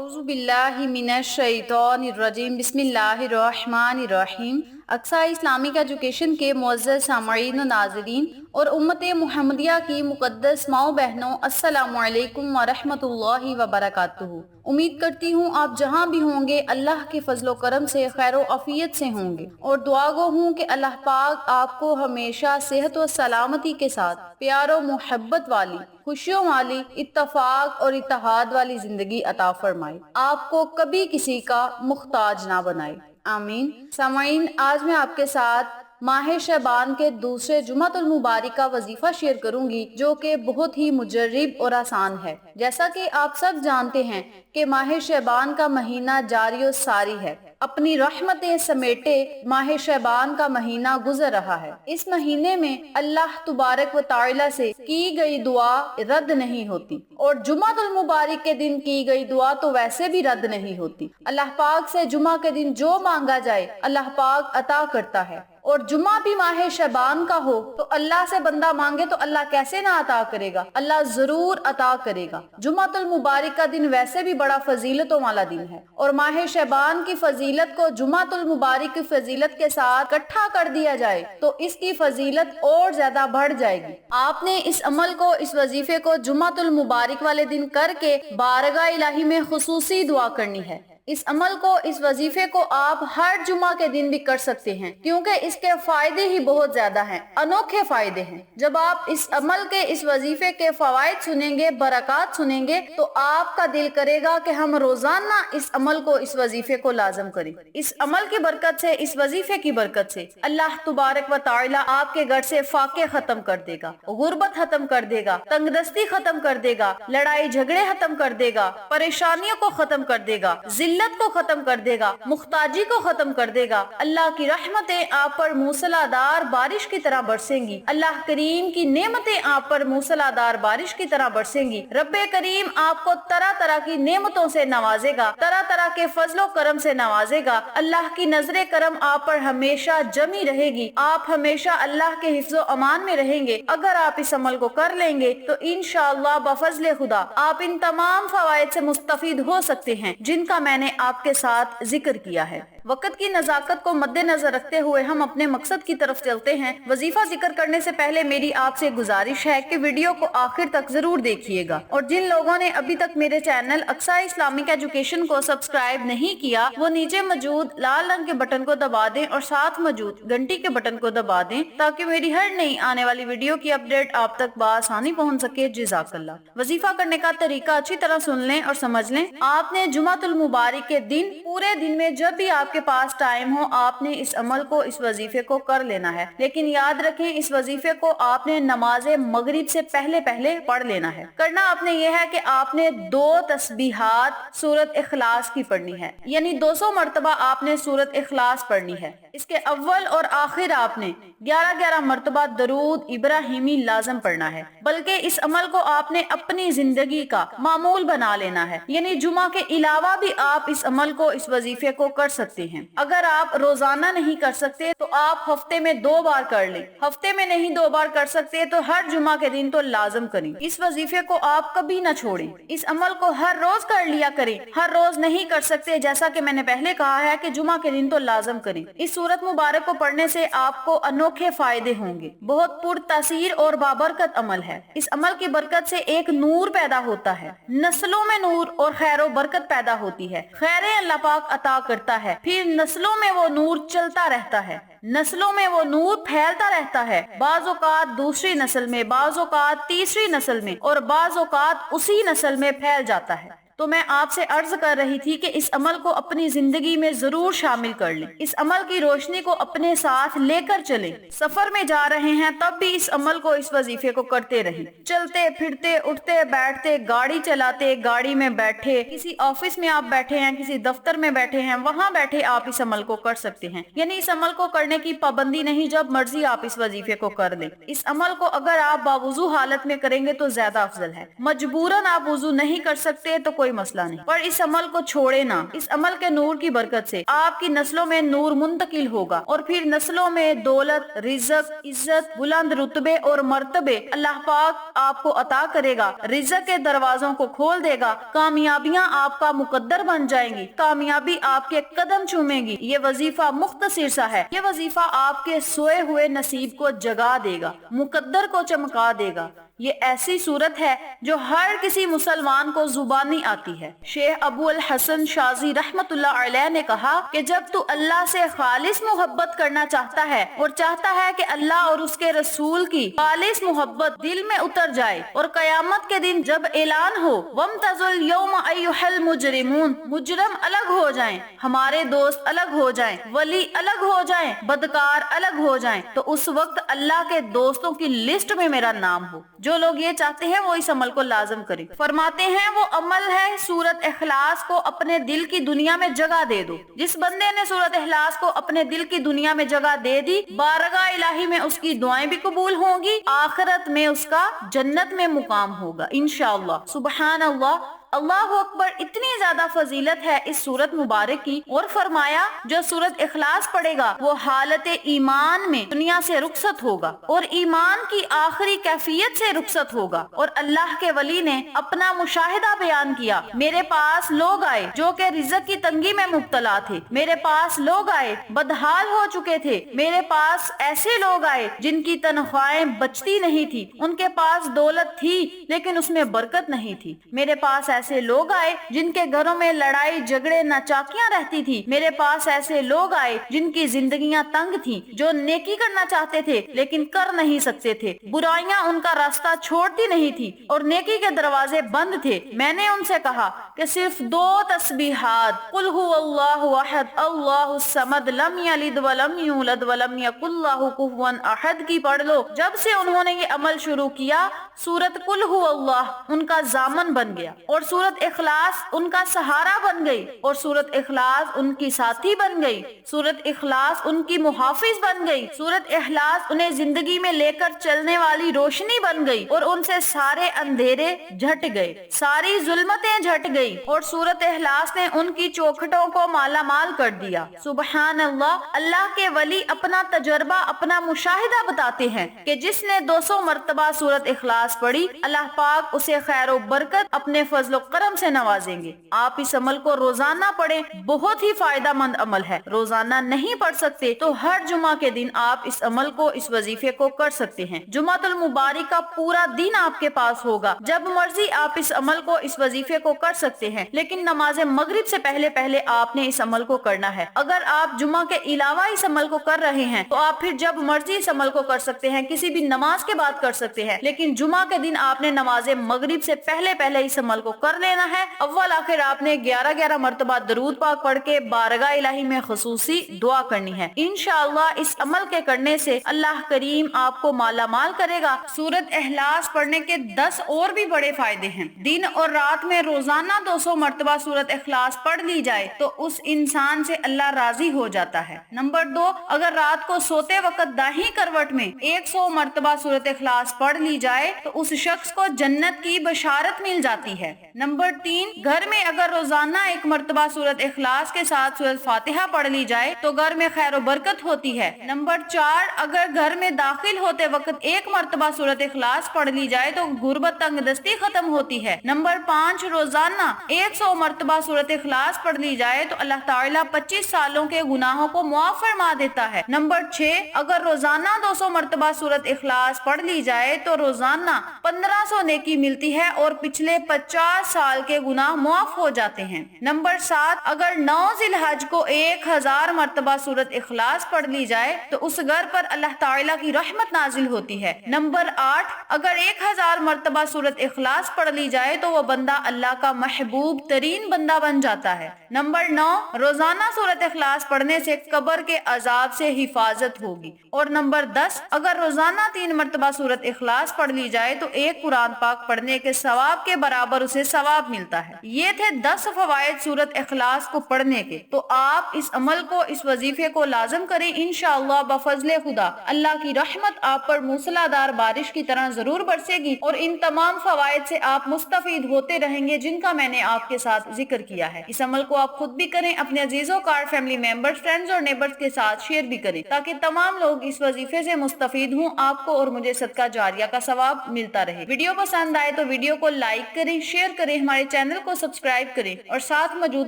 اعوذ باللہ من الشیطان الرجیم بسم اللہ الرحمن الرحیم۔ اقصی اسلامک ایجوکیشن کے معزز سامعین و ناظرین اور امت محمدیہ کی مقدس ماؤں بہنوں، السلام علیکم ورحمۃ اللہ وبرکاتہ۔ امید کرتی ہوں آپ جہاں بھی ہوں گے اللہ کے فضل و کرم سے خیر و عافیت سے ہوں گے، اور دعا گو ہوں کہ اللہ پاک آپ کو ہمیشہ صحت و سلامتی کے ساتھ پیار و محبت والی، خوشیوں والی، اتفاق اور اتحاد والی زندگی عطا فرمائے، آپ کو کبھی کسی کا محتاج نہ بنائے، آمین۔ سامعین، آج میں آپ کے ساتھ ماہ شعبان کے دوسرے جمعۃ المبارک کا وظیفہ شیئر کروں گی، جو کہ بہت ہی مجرب اور آسان ہے۔ جیسا کہ آپ سب جانتے ہیں کہ ماہ شعبان کا مہینہ جاری و ساری ہے، اپنی رحمتیں سمیٹے ماہ شعبان کا مہینہ گزر رہا ہے۔ اس مہینے میں اللہ تبارک و تعالی سے کی گئی دعا رد نہیں ہوتی، اور جمعۃ المبارک کے دن کی گئی دعا تو ویسے بھی رد نہیں ہوتی۔ اللہ پاک سے جمعہ کے دن جو مانگا جائے اللہ پاک عطا کرتا ہے، اور جمعہ بھی ماہ شعبان کا ہو تو اللہ سے بندہ مانگے تو اللہ کیسے نہ عطا کرے گا، اللہ ضرور عطا کرے گا۔ جمعۃ المبارک کا دن ویسے بھی بڑا فضیلتوں والا دن ہے، اور ماہ شعبان کی فضیلت کو جمعۃ المبارک کی فضیلت کے ساتھ اکٹھا کر دیا جائے تو اس کی فضیلت اور زیادہ بڑھ جائے گی۔ آپ نے اس عمل کو، اس وظیفے کو جمعۃ المبارک والے دن کر کے بارگاہ الہی میں خصوصی دعا کرنی ہے۔ اس عمل کو، اس وظیفے کو آپ ہر جمعہ کے دن بھی کر سکتے ہیں، کیونکہ اس کے فائدے ہی بہت زیادہ ہیں، انوکھے فائدے ہیں۔ جب آپ اس عمل کے، اس وظیفے کے فوائد سنیں گے، برکات سنیں گے، تو آپ کا دل کرے گا کہ ہم روزانہ اس عمل کو، اس وظیفے کو لازم کریں۔ اس عمل کی برکت سے، اس وظیفے کی برکت سے اللہ تبارک و تعالی آپ کے گھر سے فاقے ختم کر دے گا، غربت ختم کر دے گا، تنگ دستی ختم کر دے گا، لڑائی جھگڑے ختم کر دے گا، پریشانیوں کو ختم کر دے گا، ذلت کو ختم کر دے گا، محتاجی کو ختم کر دے گا۔ اللہ کی رحمتیں آپ پر موسلادھار بارش کی طرح برسیں گی، اللہ کریم کی نعمتیں آپ پر موسلادھار بارش کی طرح برسیں گی۔ رب کریم آپ کو طرح طرح کی نعمتوں سے نوازے گا، طرح طرح کے فضل و کرم سے نوازے گا۔ اللہ کی نظر کرم آپ پر ہمیشہ جمی رہے گی، آپ ہمیشہ اللہ کے حفظ و امان میں رہیں گے۔ اگر آپ اس عمل کو کر لیں گے تو انشاءاللہ بفضل خدا آپ ان تمام فوائد سے مستفید ہو سکتے ہیں جن کا میں نے آپ کے ساتھ ذکر کیا ہے۔ وقت کی نزاکت کو مد نظر رکھتے ہوئے ہم اپنے مقصد کی طرف چلتے ہیں۔ وظیفہ ذکر کرنے سے پہلے میری آپ سے گزارش ہے کہ ویڈیو کو آخر تک ضرور دیکھیے گا، اور جن لوگوں نے ابھی تک میرے چینل اقصی اسلامک ایجوکیشن کو سبسکرائب نہیں کیا، وہ نیچے موجود لال رنگ کے بٹن کو دبا دیں اور ساتھ موجود گھنٹی کے بٹن کو دبا دیں تاکہ میری ہر نئی آنے والی ویڈیو کی اپڈیٹ آپ تک بآسانی پہنچ سکے۔ جزاک اللہ۔ وظیفہ کرنے کا طریقہ اچھی طرح سن لیں اور سمجھ لیں۔ آپ نے جمعۃ المبارک کے دن، پورے دن میں جب بھی آپ کے پاس ٹائم ہو، آپ نے اس عمل کو، اس وظیفے کو کر لینا ہے، لیکن یاد رکھیں اس وظیفے کو آپ نے نماز مغرب سے پہلے پڑھ لینا ہے۔ کرنا آپ نے یہ ہے کہ آپ نے 2 تسبیحات سورۃ اخلاص کی پڑھنی ہے، یعنی 200 مرتبہ آپ نے سورۃ اخلاص پڑھنی ہے۔ اس کے اول اور آخر آپ نے 11 مرتبہ درود ابراہیمی لازم پڑھنا ہے، بلکہ اس عمل کو آپ نے اپنی زندگی کا معمول بنا لینا ہے، یعنی جمعہ کے علاوہ بھی آپ اس عمل کو، اس وظیفے کو کر سکتے ہیں۔ اگر آپ روزانہ نہیں کر سکتے تو آپ ہفتے میں 2 بار کر لیں، ہفتے میں نہیں 2 بار کر سکتے تو ہر جمعہ کے دن تو لازم کریں۔ اس وظیفے کو آپ کبھی نہ چھوڑیں، اس عمل کو ہر روز کر لیا کریں۔ ہر روز نہیں کر سکتے، جیسا کہ میں نے پہلے کہا ہے کہ جمعہ کے دن تو لازم کریں۔ اس سورت مبارک کو پڑھنے سے آپ کو انوکھے فائدے ہوں گے، بہت پر تاثیر اور بابرکت عمل ہے۔ اس عمل کی برکت سے ایک نور پیدا ہوتا ہے، نسلوں میں نور اور خیر و برکت پیدا ہوتی ہے، خیریں اللہ پاک عطا کرتا ہے، پھر نسلوں میں وہ نور چلتا رہتا ہے، نسلوں میں وہ نور پھیلتا رہتا ہے، بعض اوقات دوسری نسل میں، بعض اوقات تیسری نسل میں، اور بعض اوقات اسی نسل میں پھیل جاتا ہے۔ تو میں آپ سے عرض کر رہی تھی کہ اس عمل کو اپنی زندگی میں ضرور شامل کر لیں، اس عمل کی روشنی کو اپنے ساتھ لے کر چلیں۔ سفر میں جا رہے ہیں تب بھی اس عمل کو، اس وظیفے کو کرتے رہیں، چلتے پھرتے، اٹھتے بیٹھتے، گاڑی چلاتے، گاڑی میں بیٹھے، کسی آفس میں آپ بیٹھے ہیں، کسی دفتر میں بیٹھے ہیں، وہاں بیٹھے آپ اس عمل کو کر سکتے ہیں، یعنی اس عمل کو کرنے کی پابندی نہیں، جب مرضی آپ اس وظیفے کو کر لیں۔ اس عمل کو اگر آپ باوضو حالت میں کریں گے تو زیادہ افضل ہے، مجبوراً آپ وضو نہیں کر سکتے تو کوئی کوئی مسئلہ نہیں، پر اس عمل کو چھوڑے نہ۔ اس عمل کے نور کی برکت سے آپ کی نسلوں میں نور منتقل ہوگا، اور پھر نسلوں میں دولت، رزق، عزت، بلند رتبے اور مرتبے اللہ پاک آپ کو عطا کرے گا، رزق کے دروازوں کو کھول دے گا، کامیابیاں آپ کا مقدر بن جائیں گی، کامیابی آپ کے قدم چومے گی۔ یہ وظیفہ مختصر سا ہے، یہ وظیفہ آپ کے سوئے ہوئے نصیب کو جگا دے گا، مقدر کو چمکا دے گا۔ یہ ایسی صورت ہے جو ہر کسی مسلمان کو زبانی آتی ہے۔ شیخ ابو الحسن شاذلی رحمت اللہ علیہ نے کہا کہ جب تو اللہ سے خالص محبت کرنا چاہتا ہے اور چاہتا ہے کہ اللہ اور اس کے رسول کی خالص محبت دل میں اتر جائے، اور قیامت کے دن جب اعلان ہو وَامْتَازُوا الْيَوْمَ أَيُّهَا الْمُجْرِمُونَ، مجرم الگ ہو جائیں، ہمارے دوست الگ ہو جائیں، ولی الگ ہو جائیں، بدکار الگ ہو جائیں، تو اس وقت اللہ کے دوستوں کی لسٹ میں میرا نام ہو۔ جو لوگ یہ چاہتے ہیں وہ اس عمل کو لازم کریں۔ فرماتے ہیں وہ عمل ہے سورت اخلاص کو اپنے دل کی دنیا میں جگہ دے دو۔ جس بندے نے سورت اخلاص کو اپنے دل کی دنیا میں جگہ دے دی، بارگاہ الہی میں اس کی دعائیں بھی قبول ہوں گی، آخرت میں اس کا جنت میں مقام ہوگا انشاءاللہ۔ سبحان اللہ، اللہ اکبر، اتنی زیادہ فضیلت ہے اس سورت مبارک کی، اور فرمایا جو سورت اخلاص پڑھے گا وہ حالت ایمان میں دنیا سے رخصت ہوگا اور ایمان کی آخری کیفیت سے رخصت ہوگا۔ اور اللہ کے ولی نے اپنا مشاہدہ بیان کیا، میرے پاس لوگ آئے جو کہ رزق کی تنگی میں مبتلا تھے، میرے پاس لوگ آئے بدحال ہو چکے تھے، میرے پاس ایسے لوگ آئے جن کی تنخواہیں بچتی نہیں تھی، ان کے پاس دولت تھی لیکن اس میں برکت نہیں تھی، میرے پاس ایسے لوگ آئے جن کے گھروں میں لڑائی جھگڑے ناچاکیاں رہتی تھی، میرے پاس ایسے لوگ آئے جن کی زندگیاں تنگ تھیں، جو نیکی کرنا چاہتے تھے لیکن کر نہیں سکتے تھے، برائیاں ان کا راستہ چھوڑتی نہیں تھی اور نیکی کے دروازے بند تھے۔ میں نے ان سے کہا کہ صرف 2 تسبیحات، قل هو اللہ احد اللہ الصمد لم یلد ولم یولد ولم یکن لہ کفوا احد کی پڑھ لو۔ جب سے انہوں نے یہ عمل شروع کیا، سورت قل هو اللہ ان کا ضامن بن گیا، اور سورت اخلاص ان کا سہارا بن گئی، اور سورت اخلاص ان کی ساتھی بن گئی، سورت اخلاص ان کی محافظ بن گئی، سورت اخلاص انہیں زندگی میں لے کر چلنے والی روشنی بن گئی، اور ان سے سارے اندھیرے جھٹ گئے، ساری ظلمتیں جھٹ گئی، اور سورت اخلاص نے ان کی چوکھٹوں کو مالا مال کر دیا۔ سبحان اللہ، اللہ کے ولی اپنا تجربہ، اپنا مشاہدہ بتاتے ہیں کہ جس نے 200 مرتبہ سورت اخلاص پڑھی، اللہ پاک اسے خیر و برکت اپنے فضل و کرم سے نوازیں گے۔ آپ اس عمل کو روزانہ پڑھیں، بہت ہی فائدہ مند عمل ہے۔ روزانہ نہیں پڑھ سکتے تو ہر جمعہ کے دن آپ اس عمل کو، اس وظیفے کو کر سکتے ہیں۔ جمعۃ المبارک کا پورا دن آپ کے پاس ہوگا، جب مرضی آپ اس عمل کو، اس وظیفے کو کر سکتے ہیں، لیکن نماز مغرب سے پہلے آپ نے اس عمل کو کرنا ہے۔ اگر آپ جمعہ کے علاوہ اس عمل کو کر رہے ہیں تو آپ پھر جب مرضی اس عمل کو کر سکتے ہیں، کسی بھی نماز کے بعد کر سکتے ہیں، لیکن جمعہ کے دن آپ نے نماز مغرب سے پہلے اس عمل کو کر لینا ہے۔ اول آخر آپ نے 11 مرتبہ درود پاک پڑھ کے بارگاہ الہی میں خصوصی دعا کرنی ہے۔ انشاءاللہ اس عمل کے کرنے سے اللہ کریم آپ کو مالا مال کرے گا۔ سورت اخلاص پڑھنے کے 10 اور بھی بڑے فائدے ہیں۔ دن اور رات میں روزانہ 200 مرتبہ سورت اخلاص پڑھ لی جائے تو اس انسان سے اللہ راضی ہو جاتا ہے۔ نمبر 2، اگر رات کو سوتے وقت داہنی کروٹ میں 100 مرتبہ سورت اخلاص پڑھ لی جائے تو اس شخص کو جنت کی بشارت مل جاتی ہے۔ نمبر 3، گھر میں اگر روزانہ 1 مرتبہ سورت اخلاص کے ساتھ سورت فاتحہ پڑھ لی جائے تو گھر میں خیر و برکت ہوتی ہے۔ نمبر 4، اگر گھر میں داخل ہوتے وقت 1 مرتبہ سورت اخلاص پڑھ لی جائے تو غربت تنگ دستی ختم ہوتی ہے۔ نمبر 5، روزانہ 100 مرتبہ سورت اخلاص پڑھ لی جائے تو اللہ تعالیٰ 25 سالوں کے گناہوں کو معاف فرما دیتا ہے۔ نمبر 6، اگر روزانہ 200 مرتبہ سورت اخلاص پڑھ لی جائے تو روزانہ 1500 نیکی ملتی ہے اور پچھلے 50 سال کے گناہ معاف ہو جاتے ہیں۔ نمبر 7، اگر 9 ذی الحج کو 1000 مرتبہ سورت اخلاص پڑھ لی جائے تو اس گھر پر اللہ تعالیٰ کی رحمت نازل ہوتی ہے۔ نمبر 8، اگر 1000 مرتبہ سورت اخلاص پڑھ لی جائے تو وہ بندہ اللہ کا محبوب ترین بندہ بن جاتا ہے۔ نمبر 9، روزانہ سورت اخلاص پڑھنے سے قبر کے عذاب سے حفاظت ہوگی۔ اور نمبر 10، اگر روزانہ 3 مرتبہ سورت اخلاص پڑھ لی جائے تو ایک قرآن پاک پڑھنے کے ثواب کے برابر اسے ثواب ملتا ہے۔ یہ تھے 10 فوائد سورۃ اخلاص کو پڑھنے کے، تو آپ اس عمل کو، اس وظیفے کو لازم کریں، انشاءاللہ بفضل خدا اللہ کی رحمت آپ پر موسلادھار بارش کی طرح ضرور برسے گی، اور ان تمام فوائد سے آپ مستفید ہوتے رہیں گے جن کا میں نے آپ کے ساتھ ذکر کیا ہے۔ اس عمل کو آپ خود بھی کریں، اپنے عزیزوں، کار فیملی ممبرز، فرینڈز اور نیبرز کے ساتھ شیئر بھی کریں تاکہ تمام لوگ اس وظیفے سے مستفید ہوں، آپ کو اور مجھے صدقہ جاریہ کا ثواب ملتا رہے۔ ویڈیو پسند آئے تو ویڈیو کو لائک کریں، شیئر کریں، ہمارے چینل کو سبسکرائب کریں اور ساتھ موجود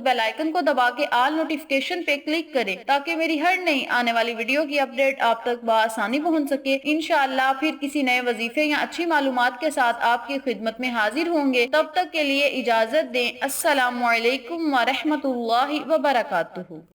بیل آئیکن کو دبا کے آل نوٹیفیکیشن پہ کلک کریں تاکہ میری ہر نئی آنے والی ویڈیو کی اپڈیٹ آپ تک بآسانی پہنچ سکے۔ انشاءاللہ پھر کسی نئے وظیفے یا اچھی معلومات کے ساتھ آپ کی خدمت میں حاضر ہوں گے، تب تک کے لیے اجازت دیں۔ السلام علیکم ورحمۃ اللہ وبرکاتہ۔